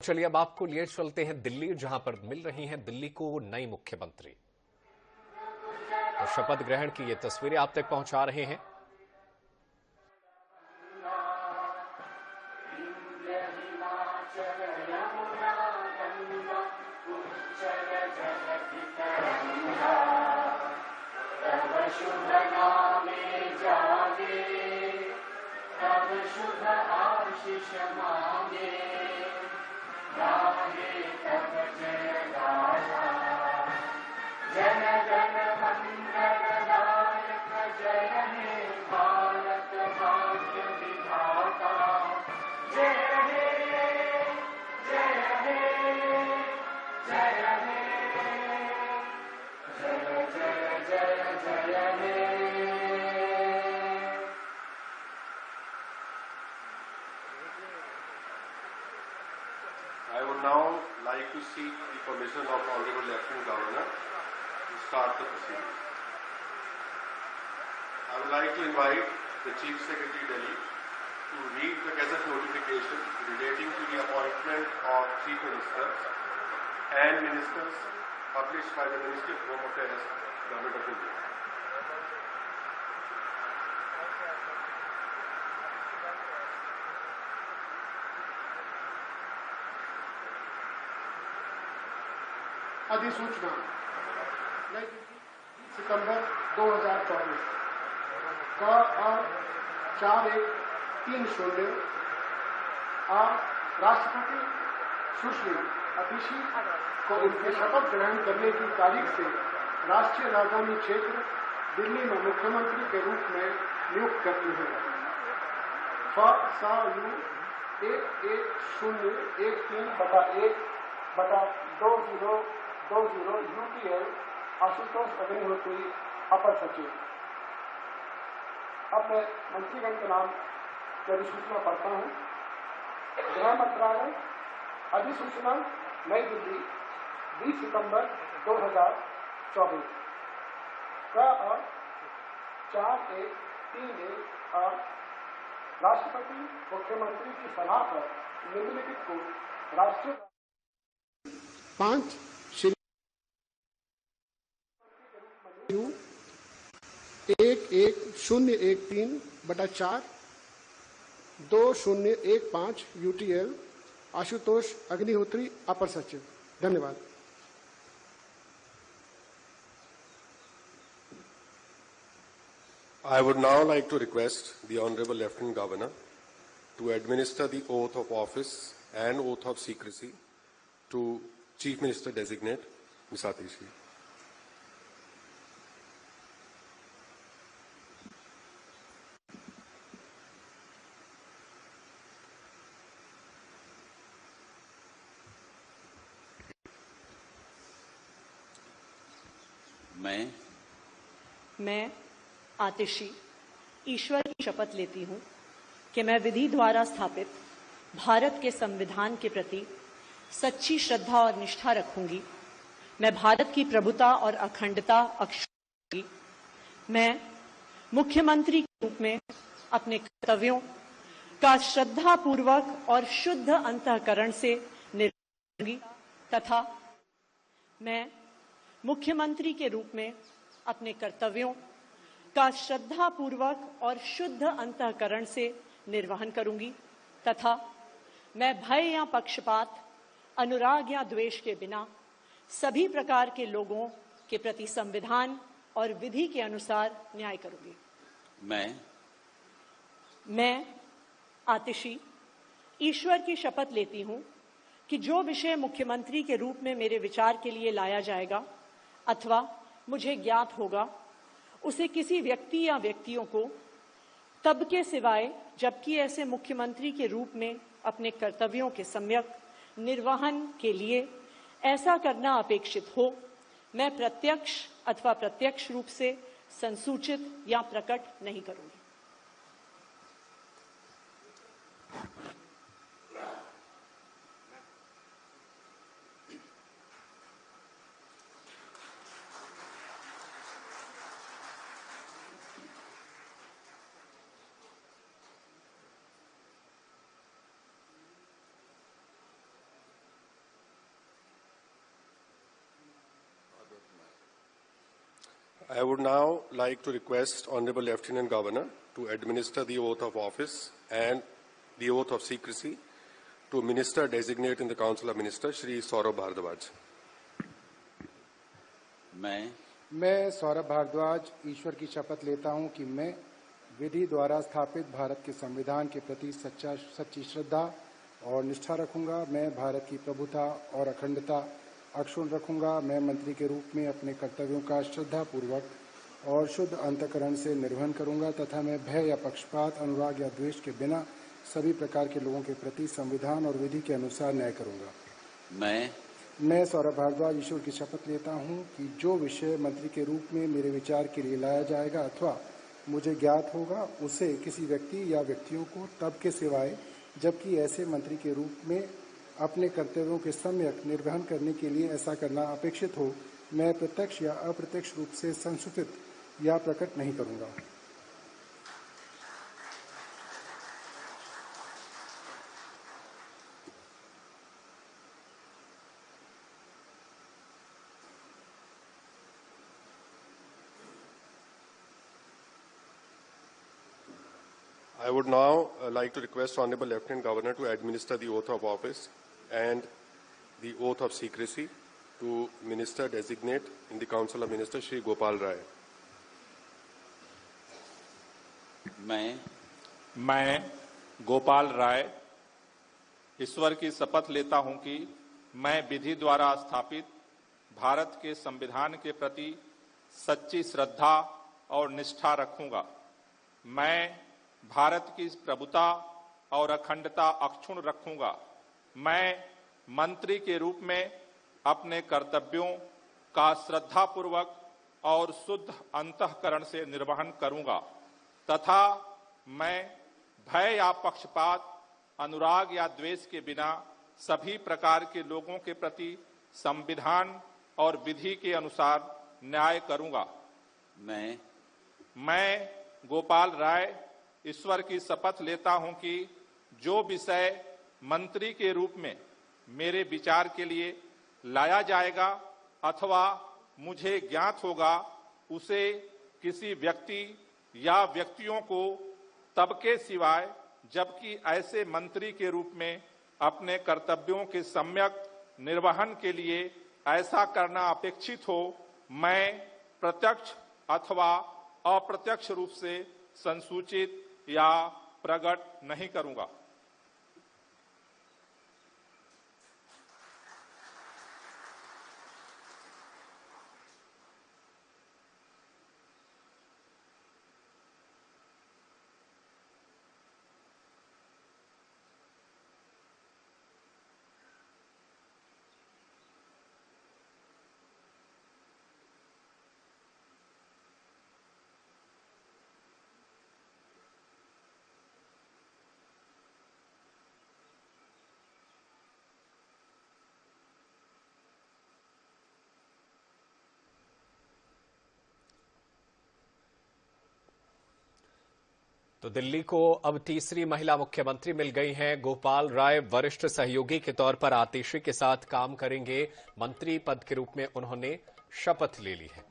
चलिए अब आपको लिए चलते हैं दिल्ली, जहां पर मिल रही हैं दिल्ली को नई मुख्यमंत्री। और शपथ ग्रहण की ये तस्वीरें आप तक पहुंचा रहे हैं। शुभ नामे जागे, तब शुभ आशीष मांगे, गाहे तब जय गाथा। जन गण मंगल दायक जय हे भारत भाग्य विधाता। जय हे जय हे जय हे जय जय जय जय हे। I would now like to seek the permission of Honorable Lieutenant Governor to start the proceedings. I would like to invite the Chief Secretary Delhi to read the Gazette notification relating to the appointment of Chief Ministers and Ministers published by the Ministry of Home Affairs, Government of India. अधिसूचना 20 सितंबर 2024 का 4130 राष्ट्रपति सुश्री अतिशी को उनके शपथ ग्रहण करने की तारीख से राष्ट्रीय राजधानी क्षेत्र दिल्ली में मुख्यमंत्री के रूप में नियुक्त करती है। FSU 11013/1/2020 UTL आशुतोष अग्निहोत्री, अपर सचिव। अब मैं मंत्रीगण के नाम की अधिसूचना पढ़ता हूँ। गृह मंत्रालय, अधिसूचना नई दिल्ली 20 सितंबर 2024 का 4130 राष्ट्रपति मुख्यमंत्री की सलाह पर निम्नलिखित को राष्ट्रीय 5 श्री 11013/4/2015 UTL आशुतोष अग्निहोत्री, अपर सचिव। धन्यवाद। I would now like to request the Honorable Lieutenant Governor to administer the oath of office and oath of secrecy to Chief Minister Designate, Ms. Atishi. मैं आतिशी ईश्वर की शपथ लेती हूँ कि मैं विधि द्वारा स्थापित भारत के संविधान के प्रति सच्ची श्रद्धा और निष्ठा रखूंगी। मैं भारत की प्रभुता और अखंडता अक्षुण्ण रखूंगी। मैं मुख्यमंत्री के रूप में अपने कर्तव्यों का श्रद्धापूर्वक और शुद्ध अंतःकरण से निर्वहन करूंगी तथा मैं मुख्यमंत्री के रूप में अपने कर्तव्यों का श्रद्धापूर्वक और शुद्ध अंतःकरण से निर्वहन करूंगी तथा मैं भय या पक्षपात, अनुराग या द्वेष के बिना सभी प्रकार के लोगों के प्रति संविधान और विधि के अनुसार न्याय करूंगी। मैं आतिशी ईश्वर की शपथ लेती हूं कि जो विषय मुख्यमंत्री के रूप में मेरे विचार के लिए लाया जाएगा अथवा मुझे ज्ञात होगा, उसे किसी व्यक्ति या व्यक्तियों को तब के सिवाय जबकि ऐसे मुख्यमंत्री के रूप में अपने कर्तव्यों के सम्यक निर्वहन के लिए ऐसा करना अपेक्षित हो, मैं प्रत्यक्ष अथवा प्रत्यक्ष रूप से संसूचित या प्रकट नहीं करूंगी। I would now like to request Honorable Lieutenant Governor to administer the oath of office and the oath of secrecy to Minister Designate in the Council of Ministers, Shri Saurabh Bhardwaj. मैं सौरभ भारद्वाज ईश्वर की शपथ लेता हूं कि मैं विधि द्वारा स्थापित भारत के संविधान के प्रति सच्ची श्रद्धा और निष्ठा रखूंगा। मैं भारत की प्रभुता और अखंडता अक्षुण्ण रखूंगा। मैं मंत्री के रूप में अपने कर्तव्यों का श्रद्धापूर्वक और शुद्ध अंतःकरण से निर्वहन करूंगा तथा मैं भय या पक्षपात, अनुराग या द्वेष के बिना सभी प्रकार के लोगों के प्रति संविधान और विधि के अनुसार न्याय करूंगा। मैं सौरभ भारद्वाज ईश्वर की शपथ लेता हूं कि जो विषय मंत्री के रूप में मेरे विचार के लिए लाया जाएगा अथवा मुझे ज्ञात होगा, उसे किसी व्यक्ति या व्यक्तियों को तब के सिवाय जबकि ऐसे मंत्री के रूप में अपने कर्तव्यों के सम्यक निर्वहन करने के लिए ऐसा करना अपेक्षित हो, मैं प्रत्यक्ष या अप्रत्यक्ष रूप से संसूचित या प्रकट नहीं करूंगा। I would now like to request Honorable Lieutenant Governor to administer the oath of office and the oath of secrecy to Minister Designate in the Council of Ministers, Shri Gopal Rai. मैं गोपाल राय ईश्वर की शपथ लेता हूं कि मैं विधि द्वारा स्थापित भारत के संविधान के प्रति सच्ची श्रद्धा और निष्ठा रखूंगा। मैं भारत की प्रभुता और अखंडता अक्षुण्ण रखूंगा। मैं मंत्री के रूप में अपने कर्तव्यों का श्रद्धापूर्वक और शुद्ध अंतःकरण से निर्वहन करूंगा तथा मैं भय या पक्षपात, अनुराग या द्वेष के बिना सभी प्रकार के लोगों के प्रति संविधान और विधि के अनुसार न्याय करूंगा। मैं गोपाल राय ईश्वर की शपथ लेता हूं कि जो विषय मंत्री के रूप में मेरे विचार के लिए लाया जाएगा अथवा मुझे ज्ञात होगा, उसे किसी व्यक्ति या व्यक्तियों को तब के सिवाय जबकि ऐसे मंत्री के रूप में अपने कर्तव्यों के सम्यक निर्वहन के लिए ऐसा करना अपेक्षित हो, मैं प्रत्यक्ष अथवा अप्रत्यक्ष रूप से संसूचित या प्रकट नहीं करूंगा। तो दिल्ली को अब तीसरी महिला मुख्यमंत्री मिल गई हैं। गोपाल राय वरिष्ठ सहयोगी के तौर पर आतिशी के साथ काम करेंगे। मंत्री पद के रूप में उन्होंने शपथ ले ली है।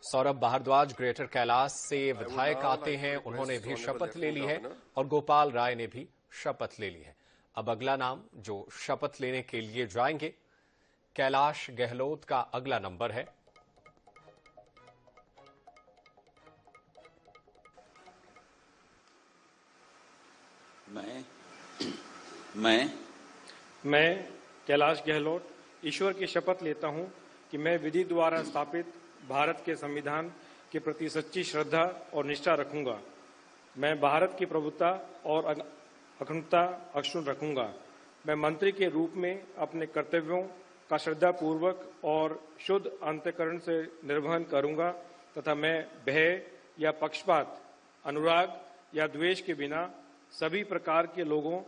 सौरभ भारद्वाज ग्रेटर कैलाश से विधायक आते हैं, उन्होंने भी शपथ ले ली है और गोपाल राय ने भी शपथ ले ली है। अब अगला नाम जो शपथ लेने के लिए जाएंगे, कैलाश गहलोत का अगला नंबर है। मैं कैलाश गहलोत ईश्वर की शपथ लेता हूं कि मैं विधि द्वारा स्थापित भारत के संविधान के प्रति सच्ची श्रद्धा और निष्ठा रखूंगा। मैं भारत की प्रभुता और अखंडता अक्षुण्ण रखूंगा। मैं मंत्री के रूप में अपने कर्तव्यों का श्रद्धापूर्वक और शुद्ध अंतःकरण से निर्वहन करूंगा तथा मैं भय या पक्षपात, अनुराग या द्वेष के बिना सभी प्रकार के लोगों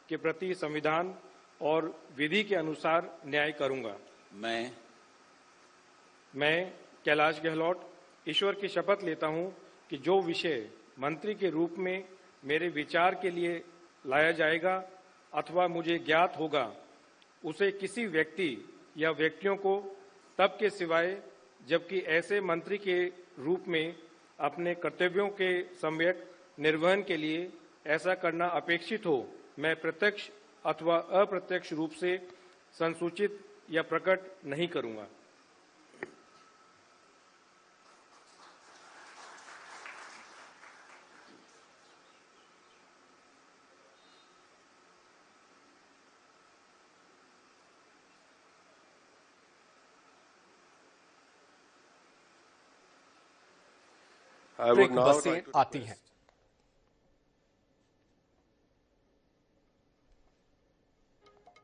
के प्रति संविधान और विधि के अनुसार न्याय करूंगा। मैं कैलाश गहलोत ईश्वर की शपथ लेता हूं कि जो विषय मंत्री के रूप में मेरे विचार के लिए लाया जाएगा अथवा मुझे ज्ञात होगा, उसे किसी व्यक्ति या व्यक्तियों को तब के सिवाय जबकि ऐसे मंत्री के रूप में अपने कर्तव्यों के सम्यक निर्वहन के लिए ऐसा करना अपेक्षित हो, मैं प्रत्यक्ष अथवा अप्रत्यक्ष रूप से संसूचित या प्रकट नहीं करूंगा। बसें आती हैं।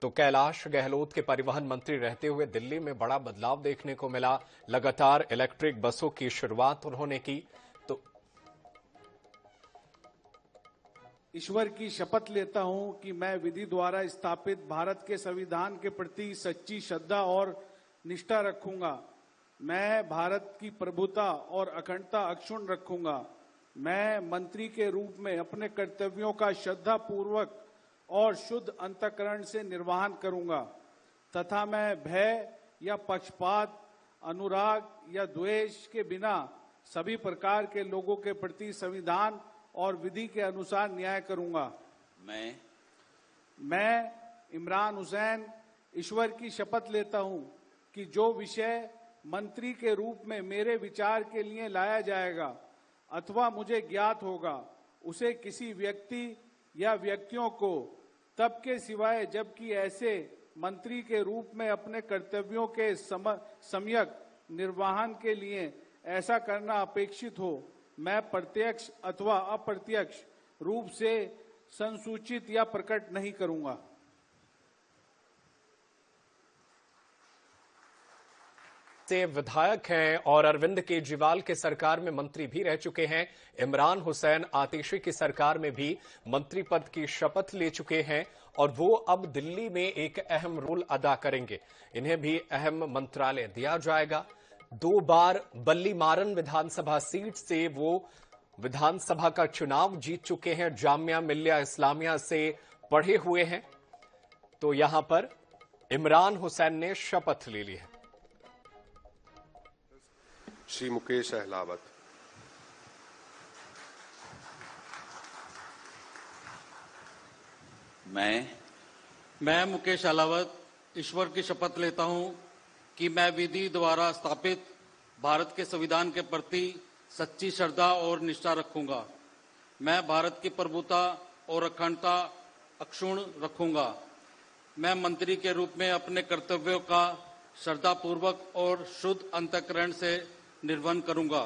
तो कैलाश गहलोत के परिवहन मंत्री रहते हुए दिल्ली में बड़ा बदलाव देखने को मिला। लगातार इलेक्ट्रिक बसों की शुरुआत उन्होंने की। तो ईश्वर की शपथ लेता हूं कि मैं विधि द्वारा स्थापित भारत के संविधान के प्रति सच्ची श्रद्धा और निष्ठा रखूंगा। मैं भारत की प्रभुता और अखंडता अक्षुण्ण रखूंगा। मैं मंत्री के रूप में अपने कर्तव्यों का श्रद्धा पूर्वक और शुद्ध अंतःकरण से निर्वहन करूंगा तथा मैं भय या पक्षपात, अनुराग या द्वेष के बिना सभी प्रकार के लोगों के प्रति संविधान और विधि के अनुसार न्याय करूंगा। मैं इमरान हुसैन ईश्वर की शपथ लेता हूं कि जो विषय मंत्री के रूप में मेरे विचार के लिए लाया जाएगा अथवा मुझे ज्ञात होगा, उसे किसी व्यक्ति या व्यक्तियों को तब के सिवाय जबकि ऐसे मंत्री के रूप में अपने कर्तव्यों के सम्यक निर्वहन के लिए ऐसा करना अपेक्षित हो, मैं प्रत्यक्ष अथवा अप्रत्यक्ष रूप से संसूचित या प्रकट नहीं करूंगा। से विधायक हैं और अरविंद केजरीवाल के सरकार में मंत्री भी रह चुके हैं। इमरान हुसैन आतिशी की सरकार में भी मंत्री पद की शपथ ले चुके हैं और वो अब दिल्ली में एक अहम रोल अदा करेंगे। इन्हें भी अहम मंत्रालय दिया जाएगा। 2 बार बल्लीमारन विधानसभा सीट से वो विधानसभा का चुनाव जीत चुके हैं। जामिया मिल्लिया इस्लामिया से पढ़े हुए हैं। तो यहां पर इमरान हुसैन ने शपथ ले ली है। श्री मुकेश अहलावत। मैं मुकेश अहलावत ईश्वर की शपथ लेता हूं कि मैं विधि द्वारा स्थापित भारत के संविधान के प्रति सच्ची श्रद्धा और निष्ठा रखूंगा। मैं भारत की प्रभुता और अखंडता अक्षुण्ण रखूंगा। मैं मंत्री के रूप में अपने कर्तव्यों का श्रद्धापूर्वक और शुद्ध अंतःकरण से निर्वहन करूंगा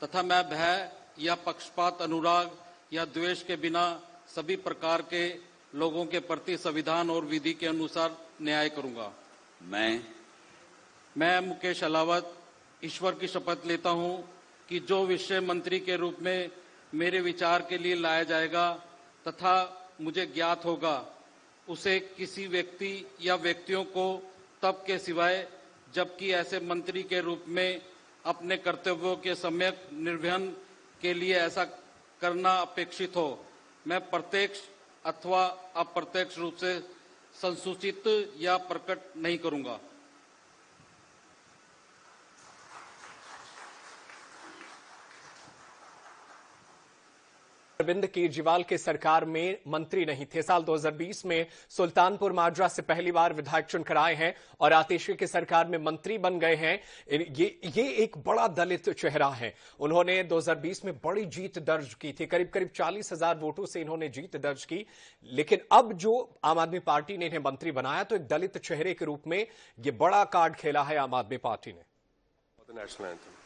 तथा मैं भय या पक्षपात, अनुराग या द्वेष के बिना सभी प्रकार के लोगों के प्रति संविधान और विधि के अनुसार न्याय करूंगा। मैं मुकेश अहलावत ईश्वर की शपथ लेता हूं कि जो विषय मंत्री के रूप में मेरे विचार के लिए लाया जाएगा तथा मुझे ज्ञात होगा, उसे किसी व्यक्ति या व्यक्तियों को तब के सिवाय जबकि ऐसे मंत्री के रूप में अपने कर्तव्यों के सम्यक निर्वहन के लिए ऐसा करना अपेक्षित हो, मैं प्रत्यक्ष अथवा अप्रत्यक्ष रूप से संसूचित या प्रकट नहीं करूंगा। अरविंद केजरीवाल के सरकार में मंत्री नहीं थे। साल 2020 में सुल्तानपुर माजरा से पहली बार विधायक चुनकर आए हैं और आतिशी की सरकार में मंत्री बन गए हैं। ये एक बड़ा दलित चेहरा है। उन्होंने 2020 में बड़ी जीत दर्ज की थी। करीब 40,000 वोटों से इन्होंने जीत दर्ज की। लेकिन अब जो आम आदमी पार्टी ने इन्हें मंत्री बनाया तो एक दलित चेहरे के रूप में ये बड़ा कार्ड खेला है आम आदमी पार्टी ने। National anthem.